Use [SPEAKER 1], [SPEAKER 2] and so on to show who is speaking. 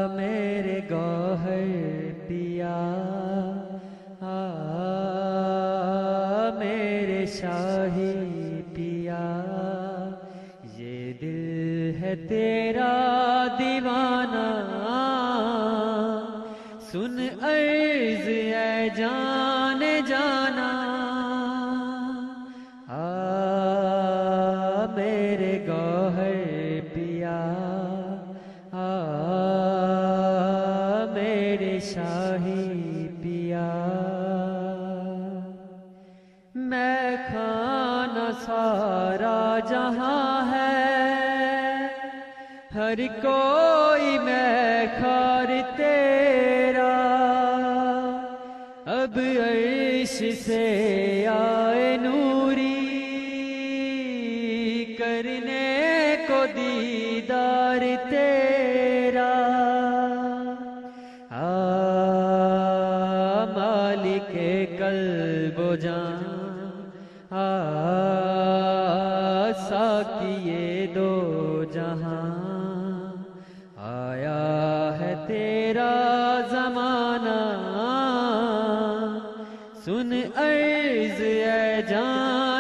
[SPEAKER 1] मेरे गौहर पिया, मेरे शाही पिया, ये दिल है तेरा दीवाना। सुन अर्ज़ ऐ जाने जाना, मेरे गौहर पिया, मेरे शाही पिया। मैं खाना सारा जहां है, हर कोई मैं खार तेरा। अब अर्श से आए नूरी, करने को दीदार तेरा। मालिके कल्बो जान, साकिए दो जहां। आया है तेरा ज़माना, सुन अर्ज़ ऐ जान।